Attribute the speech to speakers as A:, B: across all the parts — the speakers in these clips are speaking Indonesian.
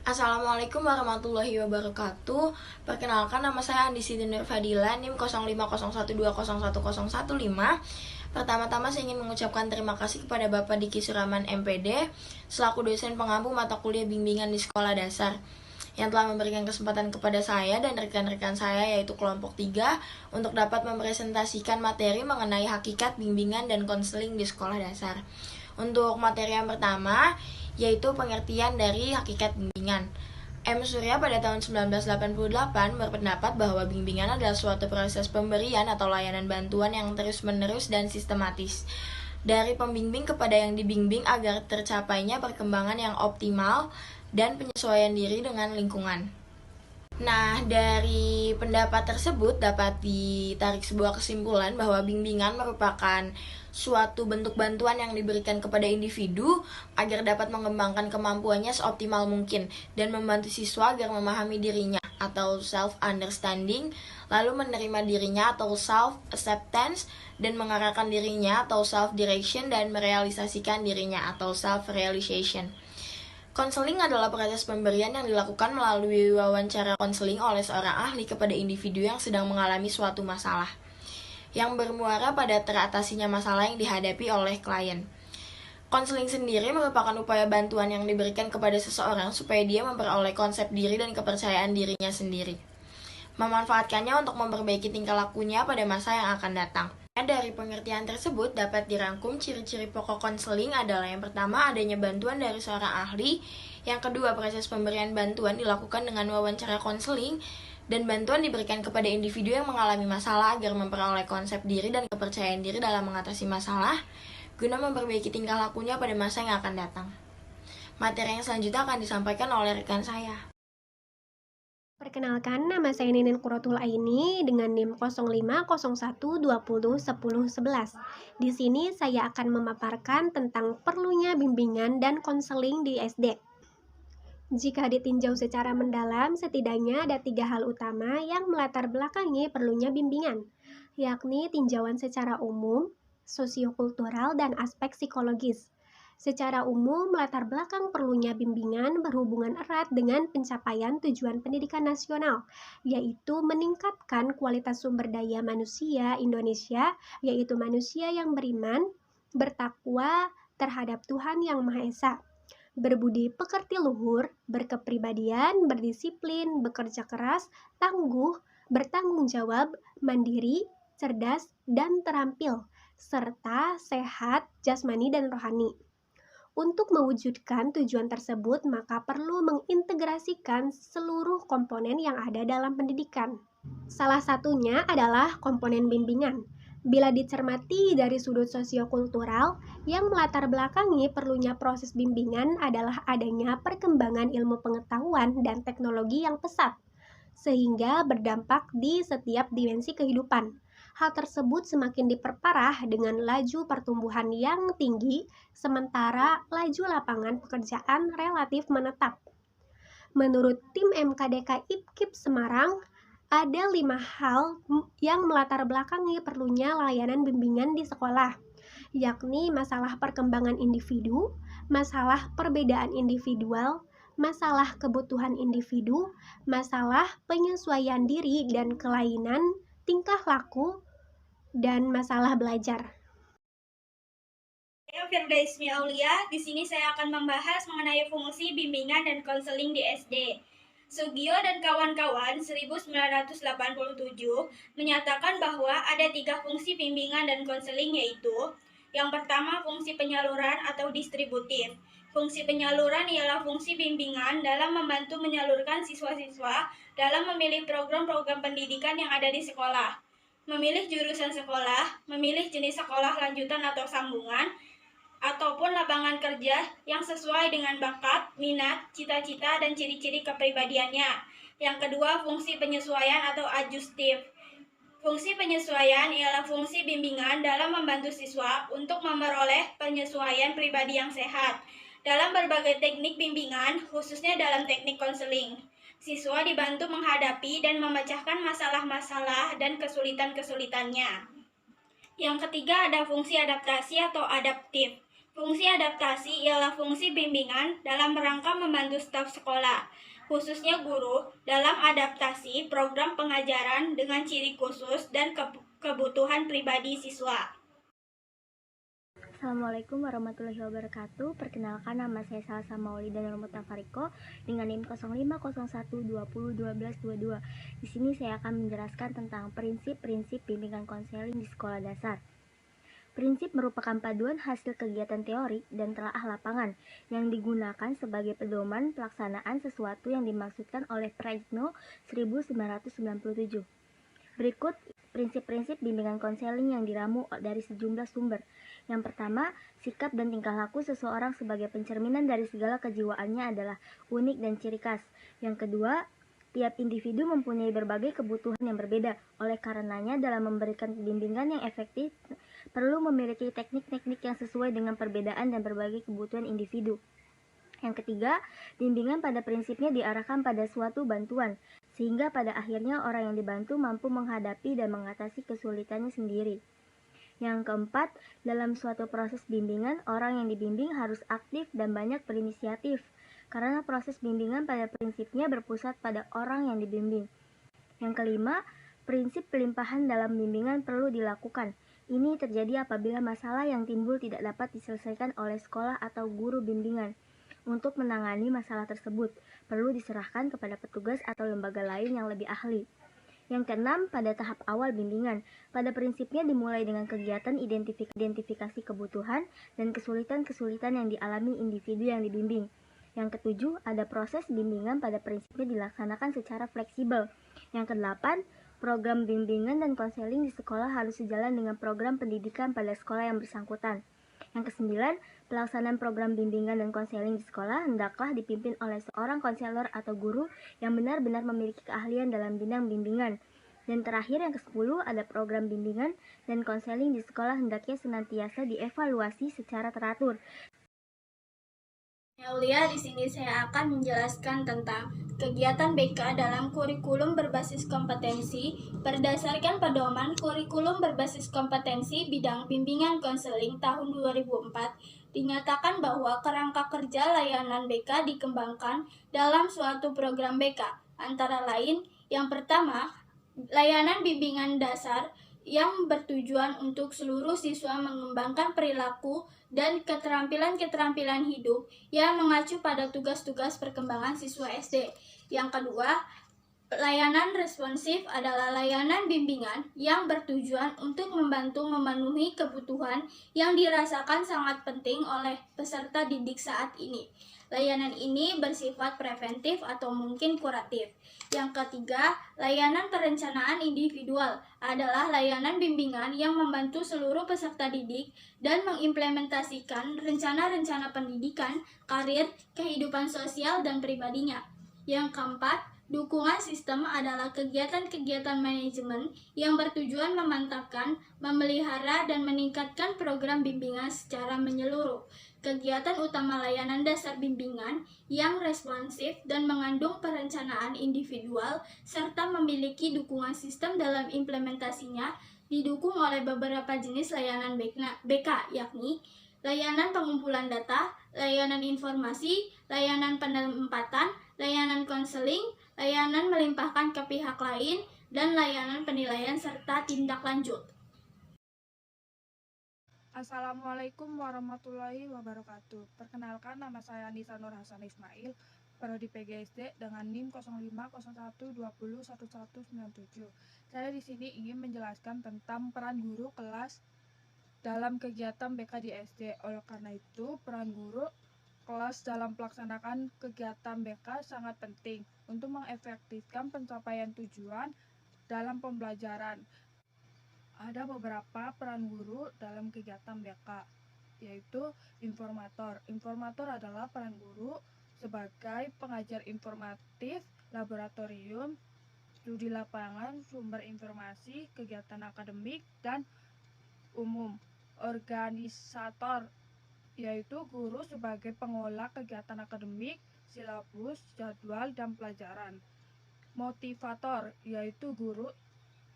A: Assalamualaikum warahmatullahi wabarakatuh. Perkenalkan, nama saya Andi Siti Nur Fadila, NIM 0501201015. Pertama-tama saya ingin mengucapkan terima kasih kepada Bapak Diki Suraman MPD selaku dosen pengampu mata kuliah bimbingan di sekolah dasar yang telah memberikan kesempatan kepada saya dan rekan-rekan saya yaitu kelompok 3 untuk dapat mempresentasikan materi mengenai hakikat bimbingan dan konseling di sekolah dasar. Untuk materi yang pertama yaitu pengertian dari hakikat bimbingan. M. Surya pada tahun 1988 berpendapat bahwa bimbingan adalah suatu proses pemberian atau layanan bantuan yang terus-menerus dan sistematis dari pembimbing kepada yang dibimbing agar tercapainya perkembangan yang optimal dan penyesuaian diri dengan lingkungan. Nah, dari pendapat tersebut dapat ditarik sebuah kesimpulan bahwa bimbingan merupakan suatu bentuk bantuan yang diberikan kepada individu agar dapat mengembangkan kemampuannya seoptimal mungkin dan membantu siswa agar memahami dirinya atau self-understanding, lalu menerima dirinya atau self-acceptance, dan mengarahkan dirinya atau self-direction, dan merealisasikan dirinya atau self-realization. Konseling adalah proses pemberian yang dilakukan melalui wawancara konseling oleh seorang ahli kepada individu yang sedang mengalami suatu masalah, yang bermuara pada teratasinya masalah yang dihadapi oleh klien. Konseling sendiri merupakan upaya bantuan yang diberikan kepada seseorang supaya dia memperoleh konsep diri dan kepercayaan dirinya sendiri, memanfaatkannya untuk memperbaiki tingkah lakunya pada masa yang akan datang. Dari pengertian tersebut dapat dirangkum ciri-ciri pokok konseling adalah yang pertama adanya bantuan dari seorang ahli, yang kedua proses pemberian bantuan dilakukan dengan wawancara konseling, dan bantuan diberikan kepada individu yang mengalami masalah agar memperoleh konsep diri dan kepercayaan diri dalam mengatasi masalah guna memperbaiki tingkah lakunya pada masa yang akan datang. Materi yang selanjutnya akan disampaikan oleh rekan saya.
B: Perkenalkan, nama saya Ninin Quratul Aini dengan NIM 0501201011. Di sini saya akan memaparkan tentang perlunya bimbingan dan konseling di SD. Jika ditinjau secara mendalam, setidaknya ada 3 hal utama yang melatar belakangi perlunya bimbingan, yakni tinjauan secara umum, sosiokultural, dan aspek psikologis. Secara umum, latar belakang perlunya bimbingan berhubungan erat dengan pencapaian tujuan pendidikan nasional, yaitu meningkatkan kualitas sumber daya manusia Indonesia, yaitu manusia yang beriman, bertakwa terhadap Tuhan Yang Maha Esa, berbudi pekerti luhur, berkepribadian, berdisiplin, bekerja keras, tangguh, bertanggung jawab, mandiri, cerdas, dan terampil, serta sehat jasmani dan rohani. Untuk mewujudkan tujuan tersebut, maka perlu mengintegrasikan seluruh komponen yang ada dalam pendidikan. Salah satunya adalah komponen bimbingan. Bila dicermati dari sudut sosiokultural, yang melatar belakangi perlunya proses bimbingan adalah adanya perkembangan ilmu pengetahuan dan teknologi yang pesat, sehingga berdampak di setiap dimensi kehidupan. Hal tersebut semakin diperparah dengan laju pertumbuhan yang tinggi, sementara laju lapangan pekerjaan relatif menetap. Menurut tim MKDK IPKIP Semarang, ada 5 hal yang melatar belakangi perlunya layanan bimbingan di sekolah, yakni masalah perkembangan individu, masalah perbedaan individual, masalah kebutuhan individu, masalah penyesuaian diri dan kelainan tingkah laku, dan masalah belajar.
C: Saya Firda Ismi Aulia. Di sini saya akan membahas mengenai fungsi bimbingan dan konseling di SD. Sugio dan kawan-kawan 1987 menyatakan bahwa ada 3 fungsi bimbingan dan konseling, yaitu yang pertama fungsi penyaluran atau distributif. Fungsi penyaluran ialah fungsi bimbingan dalam membantu menyalurkan siswa-siswa dalam memilih program-program pendidikan yang ada di sekolah, memilih jurusan sekolah, memilih jenis sekolah lanjutan atau sambungan, ataupun lapangan kerja yang sesuai dengan bakat, minat, cita-cita, dan ciri-ciri kepribadiannya. Yang kedua, fungsi penyesuaian atau adjustif. Fungsi penyesuaian ialah fungsi bimbingan dalam membantu siswa untuk memperoleh penyesuaian pribadi yang sehat. Dalam berbagai teknik bimbingan, khususnya dalam teknik konseling, siswa dibantu menghadapi dan memecahkan masalah-masalah dan kesulitan-kesulitannya. Yang ketiga ada fungsi adaptasi atau adaptif. Fungsi adaptasi ialah fungsi bimbingan dalam rangka membantu staf sekolah, khususnya guru, dalam adaptasi program pengajaran dengan ciri khusus dan kebutuhan pribadi siswa.
D: Assalamualaikum warahmatullahi wabarakatuh. Perkenalkan, nama saya Salsa Maulida Nur Mutafariko dengan NIM 0501201222. Di sini saya akan menjelaskan tentang prinsip-prinsip bimbingan konseling di sekolah dasar. Prinsip merupakan paduan hasil kegiatan teori dan telaah lapangan yang digunakan sebagai pedoman pelaksanaan sesuatu yang dimaksudkan oleh Prajno 1997. Berikut prinsip-prinsip bimbingan konseling yang diramu dari sejumlah sumber. Yang pertama, sikap dan tingkah laku seseorang sebagai pencerminan dari segala kejiwaannya adalah unik dan ciri khas. Yang kedua, tiap individu mempunyai berbagai kebutuhan yang berbeda. Oleh karenanya, dalam memberikan bimbingan yang efektif, perlu memiliki teknik-teknik yang sesuai dengan perbedaan dan berbagai kebutuhan individu. Yang ketiga, bimbingan pada prinsipnya diarahkan pada suatu bantuan, sehingga pada akhirnya orang yang dibantu mampu menghadapi dan mengatasi kesulitannya sendiri. Yang keempat, dalam suatu proses bimbingan, orang yang dibimbing harus aktif dan banyak berinisiatif, karena proses bimbingan pada prinsipnya berpusat pada orang yang dibimbing. Yang kelima, prinsip pelimpahan dalam bimbingan perlu dilakukan. Ini terjadi apabila masalah yang timbul tidak dapat diselesaikan oleh sekolah atau guru bimbingan. Untuk menangani masalah tersebut, perlu diserahkan kepada petugas atau lembaga lain yang lebih ahli. Yang keenam, pada tahap awal bimbingan, pada prinsipnya dimulai dengan kegiatan identifikasi kebutuhan dan kesulitan-kesulitan yang dialami individu yang dibimbing. Yang ketujuh, ada proses bimbingan pada prinsipnya dilaksanakan secara fleksibel. Yang kedelapan, program bimbingan dan konseling di sekolah harus sejalan dengan program pendidikan pada sekolah yang bersangkutan. Yang kesembilan, pelaksanaan program bimbingan dan konseling di sekolah hendaklah dipimpin oleh seorang konselor atau guru yang benar-benar memiliki keahlian dalam bidang bimbingan. Dan terakhir, yang ke-10, ada program bimbingan dan konseling di sekolah hendaknya senantiasa dievaluasi secara teratur.
C: Aulia, di sini saya akan menjelaskan tentang kegiatan BK dalam kurikulum berbasis kompetensi berdasarkan pedoman kurikulum berbasis kompetensi bidang bimbingan konseling tahun 2004. Dinyatakan bahwa kerangka kerja layanan BK dikembangkan dalam suatu program BK, antara lain yang pertama, layanan bimbingan dasar yang bertujuan untuk seluruh siswa mengembangkan perilaku dan keterampilan-keterampilan hidup yang mengacu pada tugas-tugas perkembangan siswa SD. Yang kedua, layanan responsif adalah layanan bimbingan yang bertujuan untuk membantu memenuhi kebutuhan yang dirasakan sangat penting oleh peserta didik saat ini. Layanan ini bersifat preventif atau mungkin kuratif. Yang ketiga, layanan perencanaan individual adalah layanan bimbingan yang membantu seluruh peserta didik dan mengimplementasikan rencana-rencana pendidikan, karir, kehidupan sosial, dan pribadinya. Yang keempat, dukungan sistem adalah kegiatan-kegiatan manajemen yang bertujuan memantapkan, memelihara, dan meningkatkan program bimbingan secara menyeluruh. Kegiatan utama layanan dasar bimbingan yang responsif dan mengandung perencanaan individual serta memiliki dukungan sistem dalam implementasinya didukung oleh beberapa jenis layanan BK, yakni layanan pengumpulan data, layanan informasi, layanan penempatan, layanan konseling, layanan melimpahkan ke pihak lain, dan layanan penilaian serta tindak lanjut.
E: Assalamualaikum warahmatullahi wabarakatuh. Perkenalkan, nama saya Nisa Nur Hasan Ismail, Prodi PGSD dengan NIM 0501201197. Saya di sini ingin menjelaskan tentang peran guru kelas dalam kegiatan BK di SD. Oleh karena itu, peran guru kelas dalam pelaksanaan kegiatan BK sangat penting untuk mengefektifkan pencapaian tujuan dalam pembelajaran. Ada beberapa peran guru dalam kegiatan BK, yaitu informator. Informator adalah peran guru sebagai pengajar informatif, laboratorium, studi lapangan, sumber informasi, kegiatan akademik, dan umum. Organisator, yaitu guru sebagai pengolah kegiatan akademik, silabus, jadwal, dan pelajaran. Motivator, yaitu guru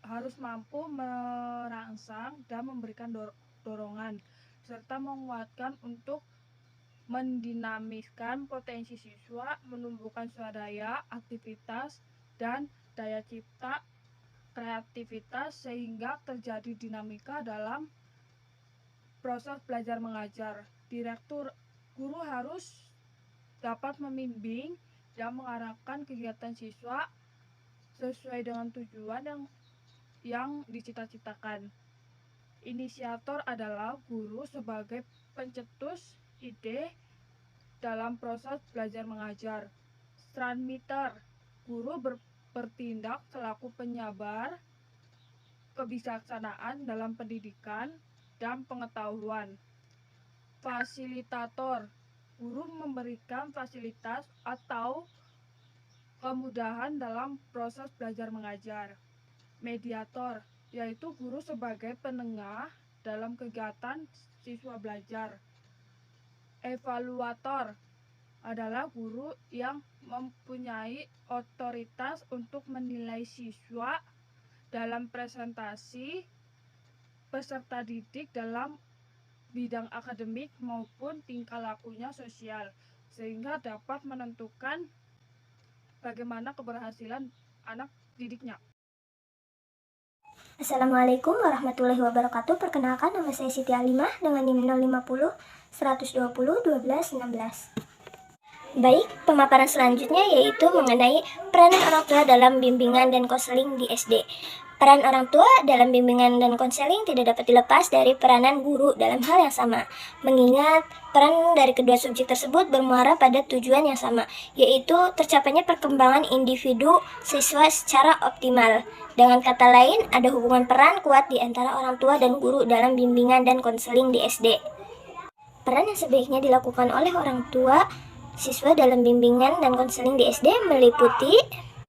E: harus mampu merangsang dan memberikan dorongan, serta menguatkan untuk mendinamiskan potensi siswa, menumbuhkan swadaya, aktivitas, dan daya cipta kreativitas sehingga terjadi dinamika dalam proses belajar mengajar. Guru harus dapat membimbing dan mengarahkan kegiatan siswa sesuai dengan tujuan yang dicita-citakan. Inisiator adalah guru sebagai pencetus ide dalam proses belajar mengajar. Transmitter, guru bertindak selaku penyabar kebijaksanaan dalam pendidikan dan pengetahuan. Fasilitator, guru memberikan fasilitas atau kemudahan dalam proses belajar mengajar. Mediator, yaitu guru sebagai penengah dalam kegiatan siswa belajar. Evaluator adalah guru yang mempunyai otoritas untuk menilai siswa dalam presentasi peserta didik dalam bidang akademik maupun tingkah lakunya sosial, sehingga dapat menentukan bagaimana keberhasilan anak didiknya.
F: Assalamualaikum warahmatullahi wabarakatuh. Perkenalkan, nama saya Siti Alimah dengan NIM 050 120 12 16. Baik, pemaparan selanjutnya yaitu mengenai peran orang tua dalam bimbingan dan konseling di SD. Peran orang tua dalam bimbingan dan konseling tidak dapat dilepas dari peranan guru dalam hal yang sama, mengingat peran dari kedua subjek tersebut bermuara pada tujuan yang sama, yaitu tercapainya perkembangan individu siswa secara optimal. Dengan kata lain, ada hubungan peran kuat di antara orang tua dan guru dalam bimbingan dan konseling di SD. Peran yang sebaiknya dilakukan oleh orang tua siswa dalam bimbingan dan konseling di SD meliputi: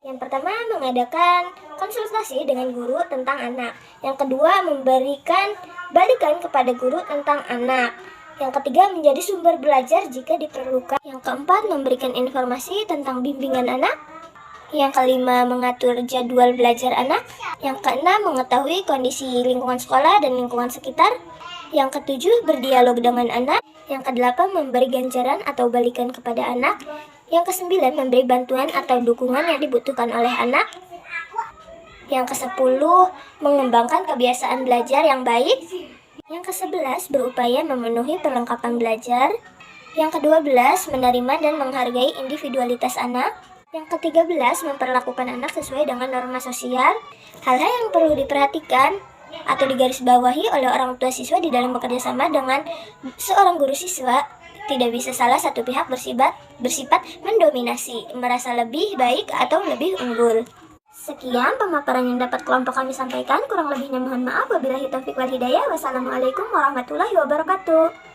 F: yang pertama, mengadakan konsultasi dengan guru tentang anak. Yang kedua, memberikan balikan kepada guru tentang anak. Yang ketiga, menjadi sumber belajar jika diperlukan. Yang keempat, memberikan informasi tentang bimbingan anak. Yang kelima, mengatur jadwal belajar anak. Yang keenam, mengetahui kondisi lingkungan sekolah dan lingkungan sekitar. Yang ketujuh, berdialog dengan anak. Yang kedelapan, memberi ganjaran atau balikan kepada anak. Yang kesembilan, memberi bantuan atau dukungan yang dibutuhkan oleh anak. Yang kesepuluh, mengembangkan kebiasaan belajar yang baik. Yang kesebelas, berupaya memenuhi perlengkapan belajar. Yang ke-12, menerima dan menghargai individualitas anak. Yang ke-13, memperlakukan anak sesuai dengan norma sosial. Hal-hal yang perlu diperhatikan atau digarisbawahi oleh orang tua siswa di dalam bekerja sama dengan seorang guru siswa. Tidak bisa salah satu pihak bersifat mendominasi, merasa lebih baik atau lebih unggul. Sekian pemaparan yang dapat kelompok kami sampaikan. Kurang lebihnya mohon maaf. Wabillahi taufiq wal hidayah. Wassalamualaikum warahmatullahi wabarakatuh.